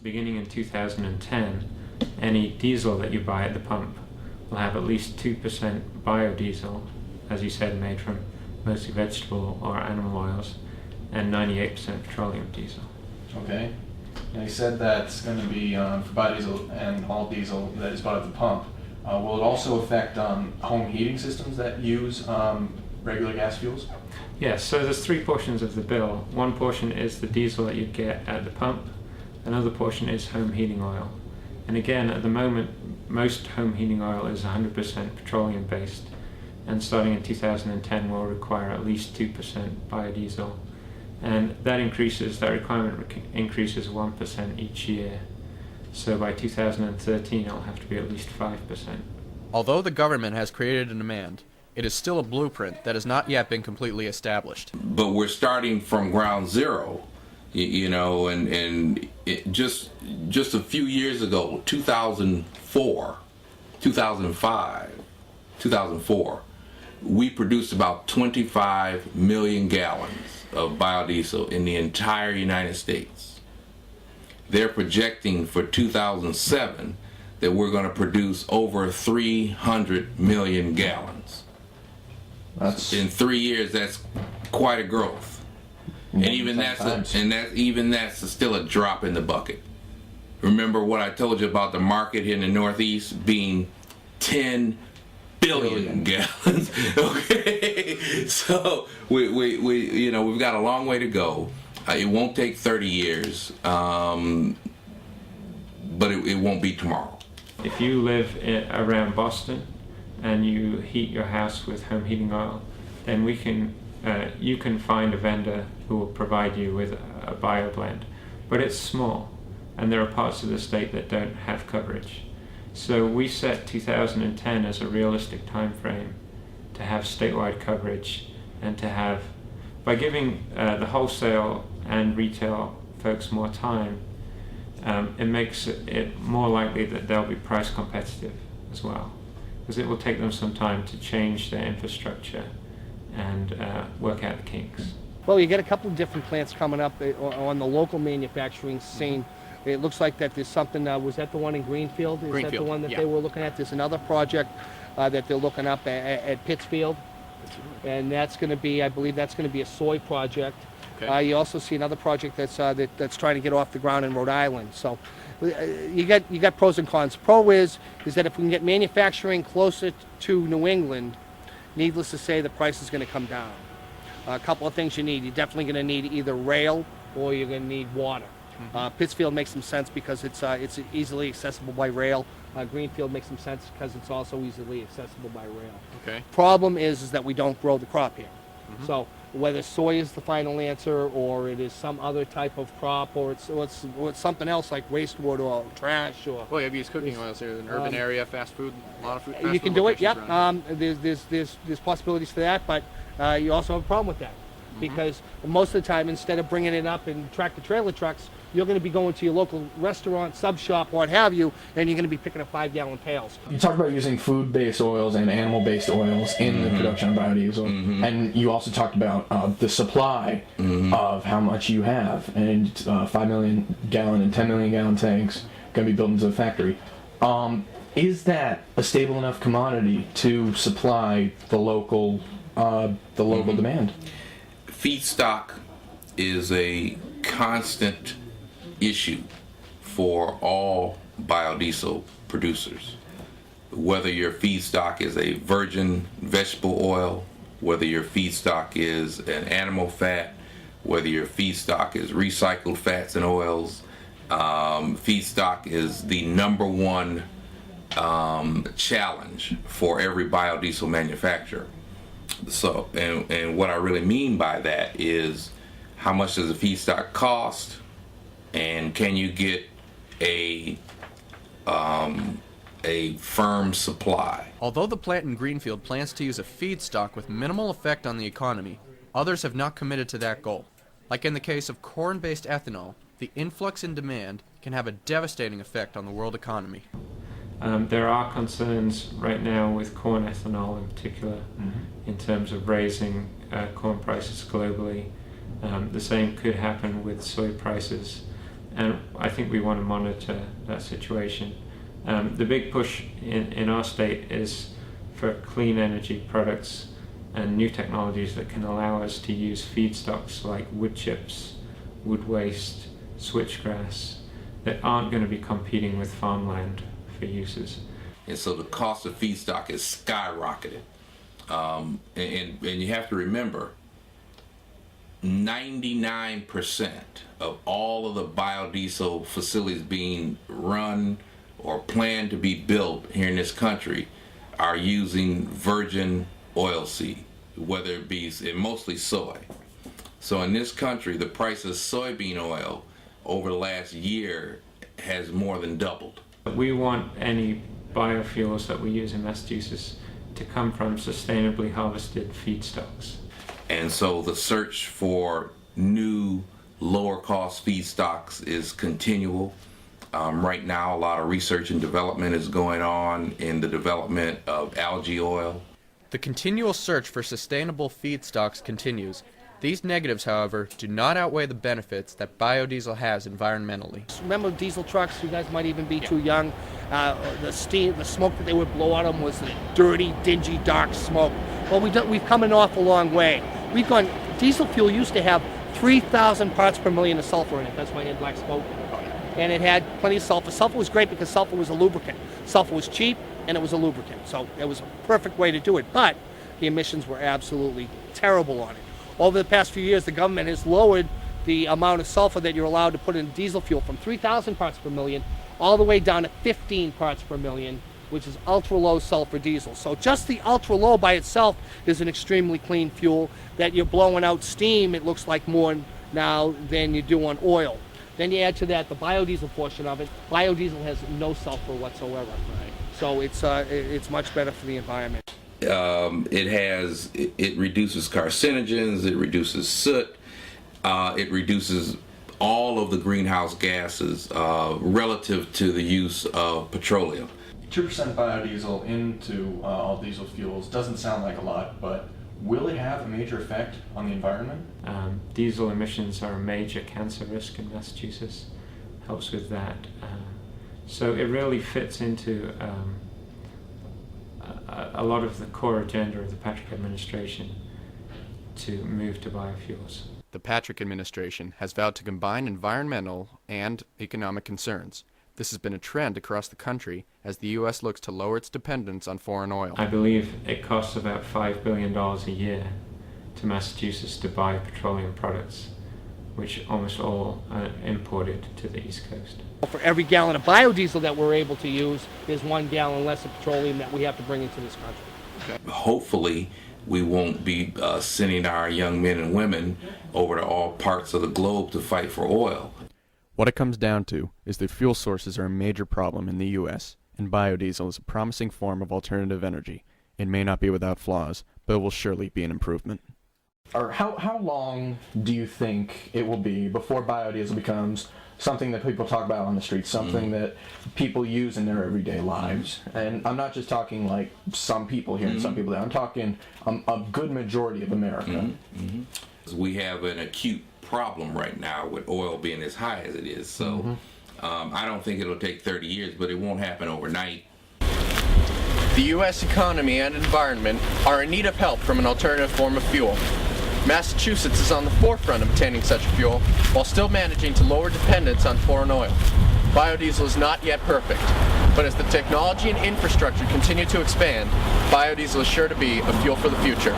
beginning in 2010, any diesel that you buy at the pump will have at least 2% biodiesel, as you said, made from mostly vegetable or animal oils, and 98% petroleum diesel. Okay. Now you said that's going to be for biodiesel and all diesel that is bought at the pump. Will it also affect home heating systems that use regular gas fuels? Yes, so there's three portions of the bill. One portion is the diesel that you'd get at the pump. Another portion is home heating oil. And again, at the moment, most home heating oil is 100% petroleum based, and starting in 2010 will require at least 2% biodiesel. And that requirement increases 1% each year. So by 2013 it'll have to be at least 5%. Although the government has created a demand, it is still a blueprint that has not yet been completely established. But we're starting from ground zero, you know, and just a few years ago, 2004, 2004, we produced about 25 million gallons of biodiesel in the entire United States. They're projecting for 2007 that we're going to produce over 300 million gallons. In 3 years, that's quite a growth. And even that's still a drop in the bucket. Remember what I told you about the market here in the Northeast being 10 billion gallons. Okay, so we've got a long way to go. It won't take 30 years, but it won't be tomorrow. If you live around Boston and you heat your house with home heating oil, then you can find a vendor who will provide you with a bio blend. But it's small, and there are parts of the state that don't have coverage. So we set 2010 as a realistic time frame to have statewide coverage, and to have, by giving the wholesale and retail folks more time, it makes it more likely that they'll be price competitive as well, because it will take them some time to change their infrastructure and work out the kinks. Well, you get a couple of different plants coming up on the local manufacturing scene. It looks like that there's something, was that the one in Greenfield? Is that the one that they were looking at? There's another project that they're looking up at Pittsfield. And that's going to be, I believe that's going to be a soy project. Okay. You also see another project that's trying to get off the ground in Rhode Island. So you got pros and cons. Pro is that if we can get manufacturing closer to New England, needless to say, the price is going to come down. A couple of things you need. You're definitely going to need either rail or you're going to need water. Pittsfield makes some sense because it's easily accessible by rail. Greenfield makes some sense because it's also easily accessible by rail. Okay. Problem is that we don't grow the crop here. So whether soy is the final answer, or it is some other type of crop, or it's something else like wastewater or trash, or well, you use cooking oils here in an urban area, fast food, a lot of food. You can do it. Yeah. There's possibilities for that, but you also have a problem with that. Because most of the time, instead of bringing it up in tractor-trailer trucks, you're going to be going to your local restaurant, sub shop, what have you, and you're going to be picking up 5-gallon pails. You talked about using food-based oils and animal-based oils in the production of biodiesel, and you also talked about the supply of how much you have, and 5 million gallon and 10 million gallon tanks going to be built into the factory. Is that a stable enough commodity to supply the local demand? Feedstock is a constant issue for all biodiesel producers. Whether your feedstock is a virgin vegetable oil, whether your feedstock is an animal fat, whether your feedstock is recycled fats and oils, feedstock is the number one challenge for every biodiesel manufacturer. So, and what I really mean by that is, how much does a feedstock cost, and can you get a firm supply? Although the plant in Greenfield plans to use a feedstock with minimal effect on the economy, others have not committed to that goal. Like in the case of corn-based ethanol, the influx in demand can have a devastating effect on the world economy. There are concerns right now with corn ethanol in particular, in terms of raising corn prices globally. The same could happen with soy prices. and I think we want to monitor that situation. The big push in our state is for clean energy products and new technologies that can allow us to use feedstocks like wood chips, wood waste, switchgrass, that aren't going to be competing with farmland for uses. And so the cost of feedstock is skyrocketed. And you have to remember, 99% of all of the biodiesel facilities being run or planned to be built here in this country are using virgin oilseed, whether it be, and mostly soy. So in this country, the price of soybean oil over the last year has more than doubled. We want any biofuels that we use in Massachusetts to come from sustainably harvested feedstocks. And so the search for new lower cost feedstocks is continual. Right now, a lot of research and development is going on in the development of algae oil. The continual search for sustainable feedstocks continues. These negatives, however, do not outweigh the benefits that biodiesel has environmentally. Remember diesel trucks? You guys might even be too young. The steam, the smoke that they would blow out of them was the dirty, dingy, dark smoke. Well, we've come an awful long way. Diesel fuel used to have 3,000 parts per million of sulfur in it. That's why it had black smoke. And it had plenty of sulfur. Sulfur was great because sulfur was a lubricant. Sulfur was cheap and it was a lubricant. So it was a perfect way to do it. But the emissions were absolutely terrible on it. Over the past few years, the government has lowered the amount of sulfur that you're allowed to put in diesel fuel from 3,000 parts per million all the way down to 15 parts per million, which is ultra-low sulfur diesel. So just the ultra-low by itself is an extremely clean fuel that you're blowing out steam, it looks like more now than you do on oil. Then you add to that the biodiesel portion of it. Biodiesel has no sulfur whatsoever. Right. So it's much better for the environment. It reduces carcinogens, it reduces soot, it reduces all of the greenhouse gases relative to the use of petroleum. 2% biodiesel into all diesel fuels doesn't sound like a lot, but will it have a major effect on the environment? Diesel emissions are a major cancer risk in Massachusetts, helps with that. So it really fits into a lot of the core agenda of the Patrick administration to move to biofuels. The Patrick administration has vowed to combine environmental and economic concerns. This has been a trend across the country as the U.S. looks to lower its dependence on foreign oil. I believe it costs about $5 billion a year to Massachusetts to buy petroleum products, which almost all are imported to the East Coast. For every gallon of biodiesel that we're able to use, there's 1 gallon less of petroleum that we have to bring into this country. Okay. Hopefully, we won't be sending our young men and women over to all parts of the globe to fight for oil. What it comes down to is that fuel sources are a major problem in the U.S., and biodiesel is a promising form of alternative energy. It may not be without flaws, but it will surely be an improvement. Or how long do you think it will be before biodiesel becomes something that people talk about on the streets, something that people use in their everyday lives? And I'm not just talking like some people here and some people there. I'm talking a good majority of America. We have an acute problem right now with oil being as high as it is. So I don't think it'll take 30 years, but it won't happen overnight. The U.S. economy and environment are in need of help from an alternative form of fuel. Massachusetts is on the forefront of obtaining such a fuel while still managing to lower dependence on foreign oil. Biodiesel is not yet perfect, but as the technology and infrastructure continue to expand, biodiesel is sure to be a fuel for the future.